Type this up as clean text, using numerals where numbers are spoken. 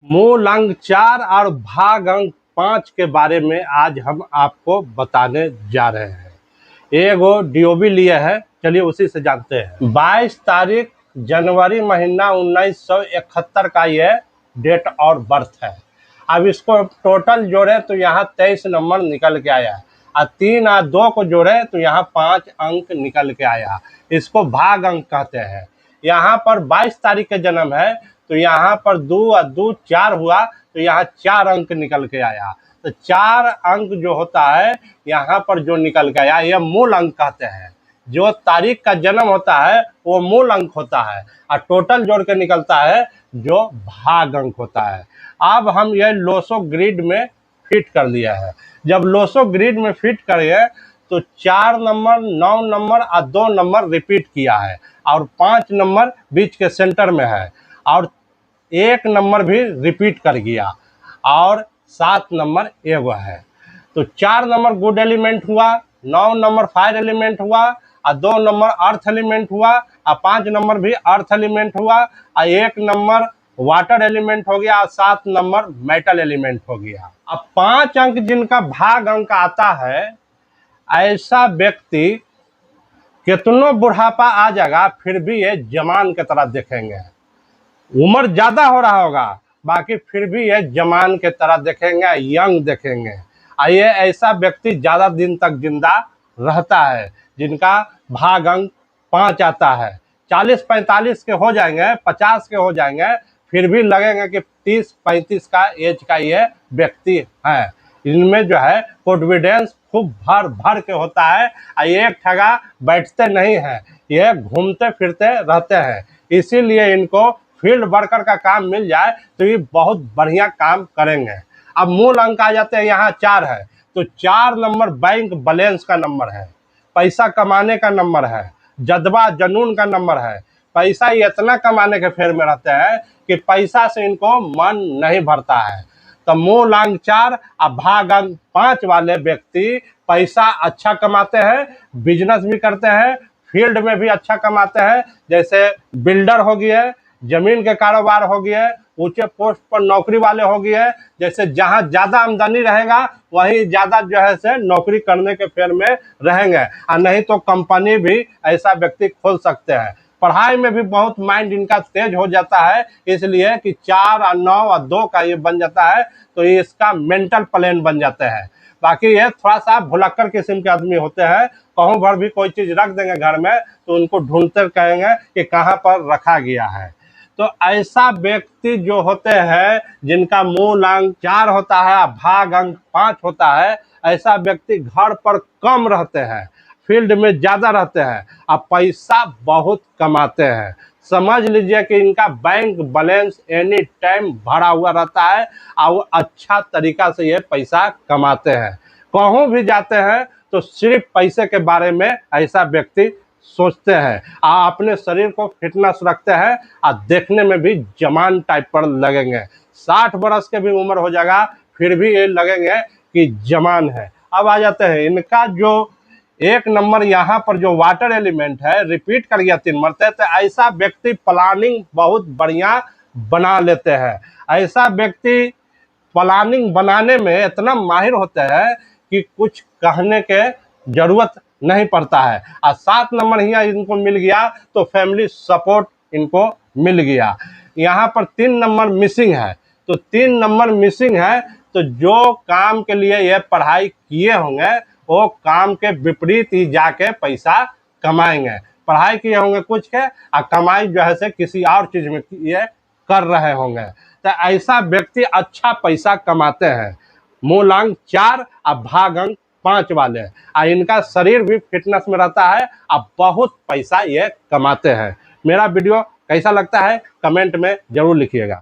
मूल अंक 4 और भाग अंक 5 के बारे में आज हम आपको बताने जा रहे हैं। एगो डीओबी लिए है, चलिए उसी से जानते हैं। 22 तारीख जनवरी महीना 1971 का ये डेट और बर्थ है। अब इसको टोटल जोड़े तो यहाँ 23 नंबर निकल के आया, और 3 और 2 को जोड़े तो यहाँ 5 अंक निकल के आया। इसको भाग अंक कहते हैं। यहाँ पर 22 तारीख के जन्म है तो यहाँ पर 2 और 2 4 हुआ तो यहाँ 4 अंक निकल के आया। तो 4 अंक जो होता है यहाँ पर जो निकल के आया यह मूल अंक कहते हैं। जो तारीख का जन्म होता है वो मूल अंक होता है, और टोटल जोड़ के निकलता है जो भाग अंक होता है। अब हम यह लोसो ग्रिड में फिट कर लिया है। जब लोसो ग्रिड में फिट करिए तो 4 नंबर 9 नंबर और 2 नंबर रिपीट किया है, और 5 नंबर बीच के सेंटर में है, और 1 नंबर भी रिपीट कर गया, और 7 नंबर एगो है। तो 4 नंबर गुड एलिमेंट हुआ, 9 नंबर फायर एलिमेंट हुआ, और 2 नंबर अर्थ एलिमेंट हुआ, और 5 नंबर भी अर्थ एलिमेंट हुआ, और 1 नंबर वाटर एलिमेंट हो गया, और 7 नंबर मेटल एलिमेंट हो गया। अब 5 अंक जिनका भाग अंक आता है, ऐसा व्यक्ति कितनों बुढ़ापा आ जाएगा फिर भी ये जवान की तरह देखेंगे। उम्र ज़्यादा हो रहा होगा बाकी फिर भी ये जवान के तरह देखेंगे, यंग देखेंगे। ये ऐसा व्यक्ति ज़्यादा दिन तक जिंदा रहता है जिनका भाग अंक 5 आता है। 40-45 के हो जाएंगे, 50 के हो जाएंगे, फिर भी लगेंगे कि 30-35 का एज का ये व्यक्ति है। इनमें जो है कॉन्फिडेंस खूब भर भर के होता है, और एक ठगा बैठते नहीं हैं, ये घूमते फिरते रहते हैं। इसीलिए इनको फील्ड वर्कर का काम मिल जाए तो ये बहुत बढ़िया काम करेंगे। अब मूल अंक आ जाते हैं, यहाँ 4 है तो 4 नंबर बैंक बैलेंस का नंबर है, पैसा कमाने का नंबर है, जज्बा जुनून का नंबर है। पैसा ये इतना कमाने के फेर में रहते हैं कि पैसा से इनको मन नहीं भरता है। तो मूल अंक 4 और भाग अंक 5 वाले व्यक्ति पैसा अच्छा कमाते हैं, बिजनेस भी करते हैं, फील्ड में भी अच्छा कमाते हैं। जैसे बिल्डर हो गए, जमीन के कारोबार हो गए, ऊंचे पोस्ट पर नौकरी वाले हो गए। जैसे जहां ज्यादा आमदनी रहेगा वहीं ज्यादा जो है से नौकरी करने के फेर में रहेंगे, और नहीं तो कंपनी भी ऐसा व्यक्ति खोल सकते हैं। पढ़ाई में भी बहुत माइंड इनका तेज हो जाता है, इसलिए कि 4 और 9 और 2 का ये बन जाता है तो ये इसका मेंटल प्लेन बन जाते हैं। बाकी ये थोड़ा सा भुलक्कड़ किस्म के आदमी होते हैं, कहूँ भर भी कोई चीज़ रख देंगे घर में तो उनको ढूंढते कहेंगे कि कहाँ पर रखा गया है। तो ऐसा व्यक्ति जो होते हैं जिनका मूल अंक 4 होता है, भाग अंक 5 होता है, ऐसा व्यक्ति घर पर कम रहते हैं, फील्ड में ज़्यादा रहते हैं, और पैसा बहुत कमाते हैं। समझ लीजिए कि इनका बैंक बैलेंस एनी टाइम भरा हुआ रहता है, और वो अच्छा तरीका से ये पैसा कमाते हैं। कहूँ भी जाते हैं तो सिर्फ पैसे के बारे में ऐसा व्यक्ति सोचते हैं, और अपने शरीर को फिटनेस रखते हैं, और देखने में भी जवान टाइप पर लगेंगे। 60 बरस के भी उम्र हो जाएगा फिर भी ये लगेंगे कि जवान है। अब आ जाते हैं इनका जो 1 नंबर यहाँ पर जो वाटर एलिमेंट है रिपीट कर गया 3 मरते, तो ऐसा व्यक्ति प्लानिंग बहुत बढ़िया बना लेते हैं। ऐसा व्यक्ति प्लानिंग बनाने में इतना माहिर होता है कि कुछ कहने के जरूरत नहीं पड़ता है। और 7 नंबर यहाँ इनको मिल गया तो फैमिली सपोर्ट इनको मिल गया। यहाँ पर 3 नंबर मिसिंग है, तो 3 नंबर मिसिंग है तो जो काम के लिए ये पढ़ाई किए होंगे वो काम के विपरीत ही जाके पैसा कमाएंगे। पढ़ाई किए होंगे कुछ के, और कमाई जो है से किसी और चीज़ में ये कर रहे होंगे। तो ऐसा व्यक्ति अच्छा पैसा कमाते हैं। मूल अंक 4 और भाग अंक 5 वाले, और इनका शरीर भी फिटनेस में रहता है, और बहुत पैसा ये कमाते हैं। मेरा वीडियो कैसा लगता है कमेंट में ज़रूर लिखिएगा।